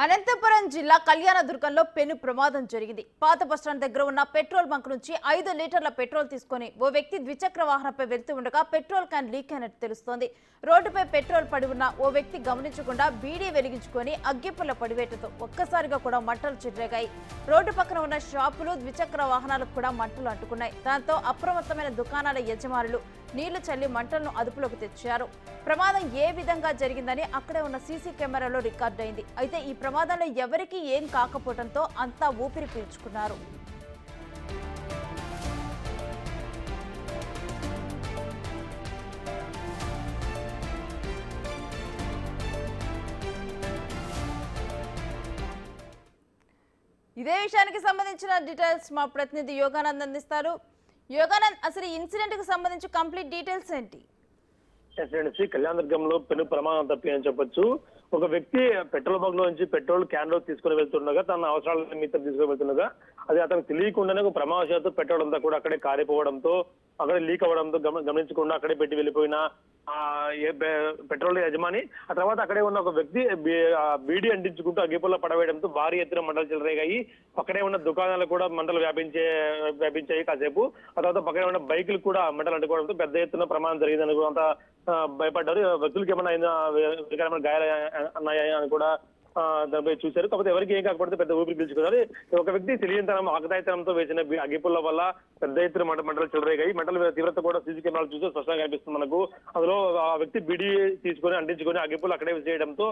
అనంతపురం జిల్లా కళ్యాణదుర్గంలో పెను ప్రమాదం జరిగింది. పాత బస్టాండ్ దగ్గర ఉన్న పెట్రోల్ బంక్ నుంచి 5 లీటర్ల పెట్రోల్ తీసుకొని ఓ వ్యక్తి ద్విచక్ర వాహనంపై వెళ్తూ ఉండగా పెట్రోల్ క్యాన్ లీక్ అయినట్టు తెలుస్తోంది. రోడ్డుపై పెట్రోల్ పడి ఉన్న ఓ వ్యక్తి గమనించకుండా బీడీ వెలిగించుకొని అగ్గిపుల్ల పడివేయడంతో ఒక్కసారిగా కూడా మంటలు చెలరేగాయి. రోడ్డు పక్కన ఉన్న షాపులు, ద్విచక్ర వాహనాలకు కూడా మంటలు అంటుకున్నాయి. దాంతో అప్రమత్తమైన దుకాణాల యజమానులు నీళ్లు చల్లి మంటలను అదుపులోకి తెచ్చారు. ప్రమాదం ఏ విధంగా జరిగిందని అక్కడే ఉన్న సీసీ కెమెరాలో రికార్డ్ అయింది. అయితే ఈ ప్రమాదంలో ఎవరికీ ఏం కాకపోవడంతో అంతా ఊపిరి పీల్చుకున్నారు. ఇదే విషయానికి సంబంధించిన డీటెయిల్స్ మా ప్రతినిధి యోగానంద్ అందిస్తారు. యోగానంద్, అసలు ఈ ఇన్సిడెంట్ కి సంబంధించి కంప్లీట్ డీటెయిల్స్ ఏంటి? కళ్యాణదుర్గంలో పెను ప్రమాదం తప్పి అని చెప్పొచ్చు. ఒక వ్యక్తి పెట్రోల్ బంక్ లో నుంచి పెట్రోల్ క్యాన్ లో తీసుకుని వెళ్తుండగా, తన అవసరాల నిమిత్తం తీసుకుని వెళ్తుండగా అది అతనికి తెలియకుండానే ఒక ప్రమాదశాత్తు పెట్రోల్ అంతా కూడా అక్కడే కారిపోవడంతో, అక్కడే లీక్ అవ్వడంతో గమనించకుండా అక్కడే పెట్టి వెళ్ళిపోయిన పెట్రోల్ యజమాని ఆ తర్వాత అక్కడే ఉన్న ఒక వ్యక్తి బీడీ అంటించుకుంటూ అగ్గిపుల్ల పడవేయడంతో భారీ ఎత్తున మంటలు చెలరేగాయి. పక్కనే ఉన్న దుకాణాలు కూడా మంటలు వ్యాపించాయి కాసేపు. ఆ తర్వాత పక్కనే ఉన్న బైకులు కూడా మంటలు అంటుకోవడంతో పెద్ద ఎత్తున ప్రమాదం జరిగిందని అంతా భయపడ్డారు. వ్యక్తులకి ఏమైనా గాయాలు అన్నాయా అని కూడా దానిపై చూశారు. కాకపోతే ఎవరికి ఏం కాకపోతే పెద్ద ఊపిరి పీల్చుకున్నారు. ఒక వ్యక్తి తెలియనితనం, ఆకతాయితనంతో వేసిన అగ్గిపుల్ల వల్ల పెద్ద ఎత్తున మంటలు చెలరేగాయి. మంటల తీవ్రత కూడా సీసీ కెమెరాలు చూస్తే స్పష్టంగా కనిపిస్తుంది మనకు. అందులో ఆ వ్యక్తి బీడీ తీసుకొని అంటించుకొని అగ్గిపుల్ల అక్కడే చేయడంతో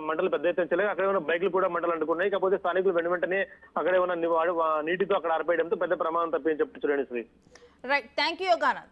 మంటలు పెద్ద ఎత్తున చెలరేగాయి. అక్కడే ఉన్న బైకులు కూడా మంటలు అంటుకున్నాయి. కాకపోతే స్థానికులు వెంటనే అక్కడే ఉన్న నీటితో అక్కడ ఆరిపోయడంతో పెద్ద ప్రమాదం తప్పని చెప్పచ్చు. Right, thank you Yoganand.